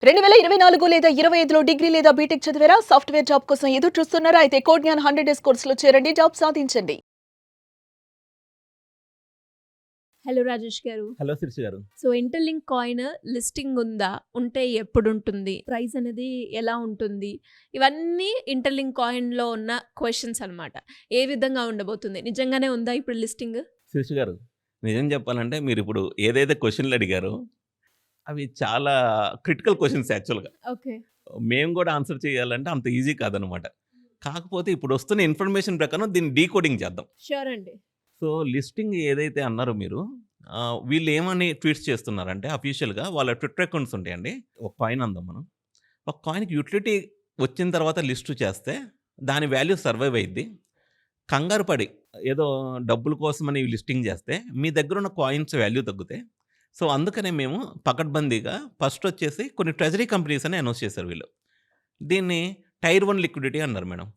2024 లేదా 25లో డిగ్రీ లేదా బీటెక్ చదివారా? సాఫ్ట్‌వేర్ జాబ్ కోసం ఎదురు చూస్తున్నారా? అయితే కోడ్‌జ్ఞాన్ 100 డేస్ కోర్సులో చేరండి. జాబ్ సాధించండి. హలో రాజేష్ గారు. హలో శిరీష గారు. సో ఇంటర్‌లింక్ కాయిన్ లిస్టింగ్ ఉందా? ఉంటే ఎప్పుడుంటుంది? ప్రైస్ అనేది ఎలా ఉంటుంది? ఇవన్నీ ఇంటర్‌లింక్ కాయిన్‌లో ఉన్న క్వెషన్స్ అన్నమాట. ఏ విధంగా ఉండబోతుంది? నిజంగానే ఉందా ఇప్పుడు లిస్టింగ్? శిరీష గారు, నిజం చెప్పాలంటే మీరిప్పుడు ఏదైతే క్వెషన్‌లు అడిగారో, అవి చాలా క్రిటికల్ క్వెషన్స్ యాక్చువల్‌గా. ఓకే. మేము గూడా ఆన్సర్ చేయాలంటే అంత ఈజీ కాదనమాట. కాకపోతే ఇప్పుడొస్తున్న ఇన్ఫర్మేషన్ ప్రకారం దీన్ని డీకోడింగ్ చేద్దాం. ష్యూర్ అండి. సో, లిస్టింగ్ ఏదైతే అన్నారో మీరు, వీళ్ళేమని ట్వీట్స్ చేస్తున్నారంటే అఫీషియల్‌గా వాళ్ళ ట్విట్టర్ అకౌంట్స్ ఉంటాయండి. ఒక కాయిన్ అందాం మనం. ఒక కాయిన్‌కి యుటిలిటీ వచ్చిన తర్వాత లిస్ట్ చేస్తే, దాని వాల్యూ సర్వైవ్ అయ్యిద్ది. కంగారు పడి ఏదో డబ్బుల కోసమని లిస్టింగ్ చేస్తే, మీ దగ్గరున్న కాయిన్స్ వాల్యూ తగ్గుతాయి. సో, అందుకనే మేము పకడ్బందీగా ఫస్టొచ్చేసి కొన్ని ట్రెజరీ కంపెనీస్ అని అనౌన్స్ చేశారు వీళ్ళు. దీన్ని టైర్ 1 లిక్విడిటీ అన్నారు మేడం.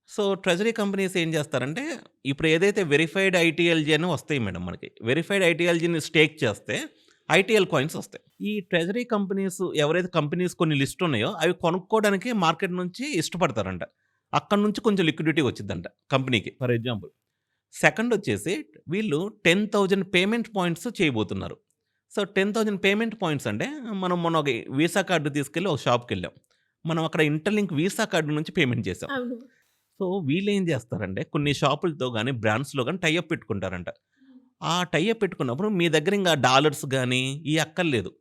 సో, ట్రెజరీ కంపెనీస్ ఏం చేస్తారంటే, ఇప్పుడు ఏదైతే వెరిఫైడ్ ఐటీఎల్‌జీ అని వస్తాయి మేడం మనకి. వెరిఫైడ్ ఐటీఎల్‌జీని స్టేక్ చేస్తే, ఐటీఎల్ కాయిన్స్ వస్తాయి. ఈ ట్రెజరీ కంపెనీస్ ఎవరైతే కంపెనీస్ కొన్ని లిస్ట్ ఉన్నాయో, అవి కొనుక్కోవడానికి మార్కెట్ నుంచి ఇష్టపడతారంట. అక్కడి నుంచి కొంచెం లిక్విడిటీ వచ్చిద్దంట కంపెనీకి. For example. సెకండొచ్చేసి వీళ్ళు 10,000 పేమెంట్ పాయింట్స్ చేయబోతున్నారు. సో, 10,000 పేమెంట్ పాయింట్స్ అంటే, మనం మొన్న ఒక వీసా కార్డ్ తీసుకెళ్ళి ఒక షాప్‌కెళ్ళాం. మనం అక్కడ ఇంటర్‌లింక్ వీసా కార్డ్ నుంచి పేమెంట్ చేసాం. అవును. సో, వీళ్ళేం జేస్తారంటే, కొన్ని షాపులతో గాని, బ్రాండ్స్‌లో గాని టై అప్ పెట్టుకుంటారంట. ఆ టై అప్ పెట్టుకున్నప్పుడు మీ దగ్గర ఇంగ డాలర్స్ గాని, ఇయి అక్కర్లేదు.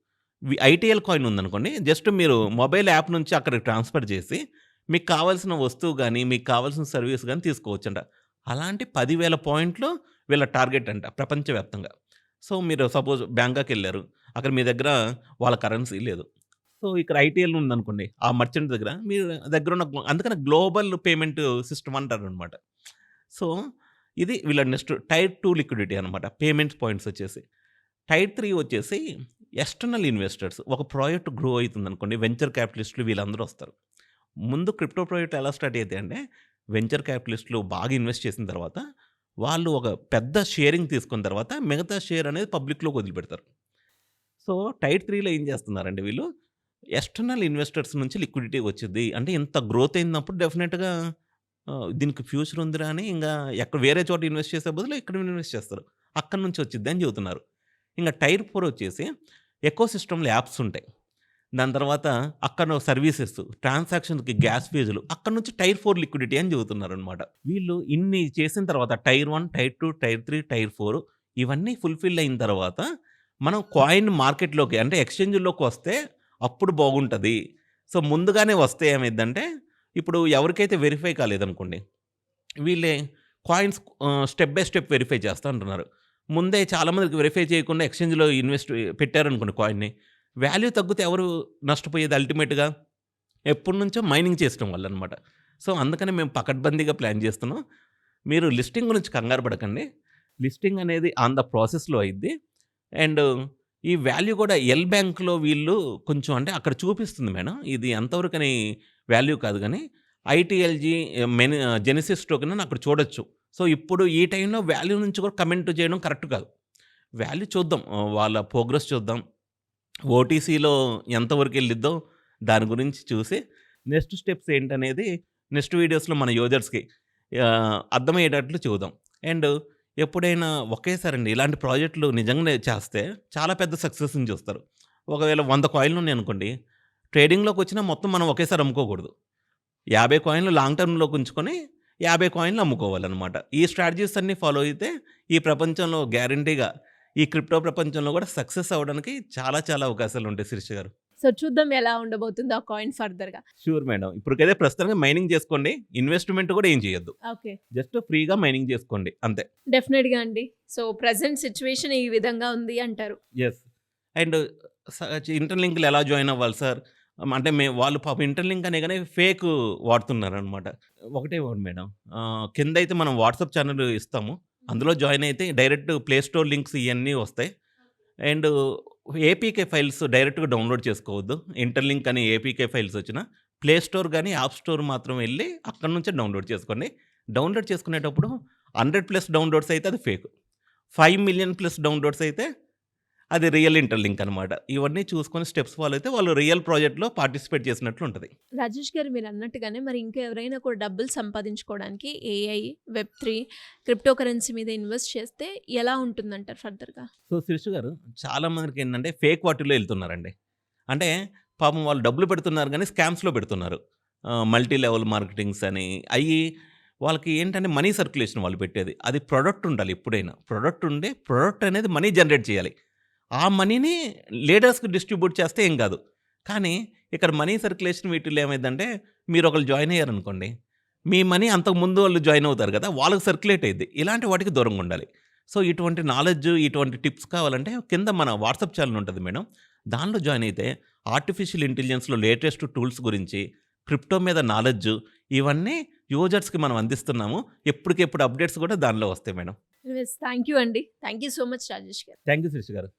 ఐటీఎల్ కాయిన్ ఉందనుకోండి, జస్ట్ మీరు మొబైల్ యాప్ నుంచి అక్కడికి ట్రాన్స్‌ఫర్ చేసి, మీకు కావాల్సిన వస్తువు గాని, మీకు కావాల్సిన సర్వీస్ గాని తీసుకోవచ్చంట. అలాంటి 10,000 పాయింట్లు వీళ్ళ టార్గెట్ అంట ప్రపంచవ్యాప్తంగా. సో, మీరు సపోజ్ బ్యాంకాకెళ్లారు. అక్కడ మీ దగ్గర వాళ్ళ కరెన్సీ లేదు. సో, ఇక్కడ ఐటీఎల్ ఉందనుకోండి. ఆ మర్చెంట్ దగ్గర మీరు దగ్గరున్న అందుకని గ్లోబల్ పేమెంట్ సిస్టమ్ అంటారనమాట. సో, ఇది వీళ్ళ నెక్స్ట్ టైర్ 2 లిక్విడిటీ అనమాట. పేమెంట్ పాయింట్స్ వచ్చేసి. టైర్ 3 వచ్చేసి ఎక్స్టర్నల్ ఇన్వెస్టర్స్. ఒక ప్రాజెక్ట్ గ్రో అయితుందనుకోండి. వెంచర్ క్యాపిటలిస్టులు వీళ్ళందరూ వస్తారు. ముందు క్రిప్టో ప్రాజెక్ట్ ఎలా స్టార్ట్ అయితాయంటే, వెంచర్ క్యాపిటలిస్టులు బాగా ఇన్వెస్ట్ చేసిన తర్వాత, వాళ్ళు ఒక పెద్ద షేరింగ్ తీసుకున్న తర్వాత, మిగతా షేర్ అనేది పబ్లిక్‌లోకి వదిలిపెడతారు. సో, టైర్ 3లో ఏం చేస్తున్నారంటే వీళ్ళు, ఎక్స్టర్నల్ ఇన్వెస్టర్స్ నుంచి లిక్విడిటీ వచ్చిద్ది. అంటే ఇంత గ్రోత్ అయినప్పుడు డెఫినిట్‌గా దీనికి ఫ్యూచర్ ఉందిరా అని ఇంగా ఎక్కడ వేరే చోట ఇన్వెస్ట్ చేసే బదులు ఇక్కడ ఇన్వెస్ట్ చేస్తారు. అక్కడి నుంచి వచ్చిద్ది అని చెబుతున్నారు. ఇంక టైర్ 4 వచ్చేసి ఎకోసిస్టమ్‌లో యాప్స్ ఉంటాయి. దాని తర్వాత అక్కడ సర్వీసెస్, ట్రాన్సాక్షన్‌కి గ్యాస్ ఫీజులు అక్కడి నుంచి టైర్ 4 లిక్విడిటీ అని చెబుతున్నారనమాట. వీళ్ళు ఇన్ని చేసిన తర్వాత టైర్ 1, టైర్ 2, టైర్ 3, టైర్ 4 ఇవన్నీ ఫుల్‌ఫిల్ అయిన తర్వాత మనం కాయిన్ మార్కెట్‌లోకి అంటే ఎక్స్‌చేంజ్‌ల్లోకి వస్తే అప్పుడు బాగుంటది. సో, ముందుగానే వస్తే ఏమైద్దంటే, ఇప్పుడు ఎవరికైతే వెరిఫై కాలేదనుకోండి, వీళ్ళే coins step by step verify చేస్తా అంటున్నారు. ముందే చాలా మందికి వెరిఫై చేయకుండా ఎక్స్‌చేంజ్‌లో పెట్టారనుకోండి కాయిన్‌ని, వాల్యూ తగ్గితే ఎవరు నష్టపోయేది అల్టిమేట్‌గా? ఎప్పటినుంచో మైనింగ్ చేసడం వల్లనమాట. సో, అందుకని మేము పకడ్బందీగా ప్లాన్ చేస్తున్నాం. మీరు లిస్టింగ్ గురించి కంగారు పడకండి. లిస్టింగ్ అనేది ఆన్ ద ప్రాసెస్‌లో అయిద్ది. అండ్ ఈ వాల్యూ కూడా ఎల్ బ్యాంక్‌లో వీళ్ళు కొంచెం అంటే అక్కడ చూపిస్తుంది మేడం. ఇది ఎంతవరకని వాల్యూ కాదు గానీ, ఐటీఎల్‌జీ జెనెసిస్ టోకెన్ అని అక్కడ చూడొచ్చు. సో, ఇప్పుడు ఈ టైంలో వాల్యూ నుంచి కూడా కమెంట్ చేయడం కరెక్ట్ కాదు. వాల్యూ చూద్దాం. వాళ్ళ ప్రోగ్రెస్ చూద్దాం. ఓటీసీలో ఎంతవరకెళ్ళిద్దో దాని గురించి చూసి, నెక్స్ట్ స్టెప్స్ ఏంటనేది నెక్స్ట్ వీడియోస్‌లో మన యూజర్స్‌కి అర్థమయ్యేటట్లు చెబుదాం. అండ్ ఎప్పుడైనా ఒకేసారండి ఇలాంటి ప్రాజెక్టులు నిజంగానే చేస్తే చాలా పెద్ద సక్సెస్‌ని చూస్తారు. ఒకవేళ 100 కాయిన్‌లున్నాయనుకోండి, ట్రేడింగ్‌లోకొచ్చినా మొత్తం మనం ఒకేసారి అమ్ముకోకూడదు. 50 కాయిన్‌లు లాంగ్ టర్మ్‌లోకి ఉంచుకొని, 50 కాయిన్‌లు అమ్ముకోవాలనమాట. ఈ స్ట్రాటజీస్ అన్నీ ఫాలో అయితే ఈ ప్రపంచంలో గ్యారంటీగా ఈ క్రిప్టో ప్రపంచంలో కూడా సక్సెస్ అవ్వడానికి చాలా చాలా అవకాశాలుంటాయి శిరీష గారు. సో చూద్దాం ఎలా ఉండబోతుందో ఆ కాయిన్ ఫర్దర్‌గా. Sure madam. ఇప్పటికైతే ప్రస్తుతానికి మైనింగ్ చేసుకోండి. ఇన్వెస్ట్‌మెంట్ కూడా ఏం చేయొద్దు. ఓకే. జస్ట్ ఫ్రీగా మైనింగ్ చేసుకోండి అంతే. డెఫినెట్‌గా అండి. సో ప్రెజెంట్ సిట్యుయేషన్ ఈ విధంగా ఉంది అంటారు. యెస్. అండ్ స ఇంటర్‌లింక్‌లు ఎలా జాయిన్ అవ్వాలి సార్? అంటే వాళ్ళు పాపం ఇంటర్‌లింక్ అనే గాని ఫేక్ వాడుతున్నారనమాట. ఒకటే ఒకటి మేడం. కిందైతే మనం వాట్సాప్ ఛానెల్ ఇస్తాము. అందులో జాయిన్ అయితే డైరెక్ట్ ప్లే స్టోర్ లింక్స్ ఇయన్నీ వస్తాయి. అండ్ ఏపీకే ఫైల్స్ డైరెక్ట్‌గా డౌన్‌లోడ్ చేసుకోవద్దు. ఇంటర్‌లింక్ అని ఏపీకే ఫైల్స్ వచ్చినా ప్లే స్టోర్ గాని, యాప్ స్టోర్ మాత్రం ఎళ్లి అక్కడి నుంచే డౌన్‌లోడ్ చేసుకోండి. డౌన్‌లోడ్ చేసుకునేటప్పుడు 100+ డౌన్‌లోడ్స్ అయితే అది ఫేక్. 5,000,000+ డౌన్‌లోడ్స్ అయితే అది రియల్ ఇంటర్లింక్ అనమాట. ఇవన్నీ చూసుకొని స్టెప్స్ ఫాలో అయితే వాళ్ళు రియల్ ప్రాజెక్ట్‌లో పార్టిసిపేట్ చేసినట్లు ఉంటది. రాజేష్ గారు మీరు అన్నట్టుగానే మరి ఇంకా ఎవరైనా కూడా డబ్బులు సంపాదించుకోవడానికి ఏఐ, వెబ్3, క్రిప్టో కరెన్సీ మీద ఇన్వెస్ట్ చేస్తే ఎలా ఉంటుందంటారు ఫర్దర్‌గా? సో, శిరీష గారు చాలా మందికి ఏంటంటే ఫేక్ వాటిలో ఎళ్తున్నారండి. అంటే పాపం వాళ్ళు డబ్బులు పెడుతున్నారు గానీ స్కామ్స్‌లో పెడుతున్నారు. మల్టీ లెవెల్ మార్కెటింగ్స్ అని అయ్యి వాళ్ళకి ఏంటంటే మనీ సర్క్యులేషన్ వాళ్ళు పెట్టేది. అది ప్రొడక్ట్ ఉండాలి ఎప్పుడైనా. ప్రొడక్ట్ ఉండే ప్రొడక్ట్ అనేది మనీ జనరేట్ చేయాలి. ఆ మనీని లీడర్స్‌కి డిస్ట్రిబ్యూట్ చేస్తే ఏం కాదు. కానీ ఇక్కడ మనీ సర్క్యులేషన్ వీటిల్లో ఏమైద్దంటే మీరొకళ్ళు జాయిన్ అయ్యారనుకోండి. మీ మనీ అంతకుముందు వాళ్ళు జాయిన్ అవుతారు కదా! వాళ్ళకి సర్క్యులేట్ అయిద్ది. ఇలాంటి వాటికి దూరంగా ఉండాలి. సో, ఇటువంటి నాలెడ్జ్, ఇటువంటి టిప్స్ కావాలంటే కింద మన వాట్సాప్ ఛానెల్ ఉంటది మేడం. దానిలో జాయిన్ అయితే ఆర్టిఫిషియల్ ఇంటెలిజెన్స్‌లో లేటెస్ట్ టూల్స్ గురించి, క్రిప్టో మీద నాలెడ్జ్ ఇవన్నీ యూజర్స్‌కి మనం అందిస్తున్నాము. ఎప్పటికెప్పుడు అప్డేట్స్ కూడా దానిలో వస్తాయి మేడం. యెస్. థ్యాంక్ యూ అండి. Thank you so much Rajesh గారు. థాంక్ యూ శిరీష గారు.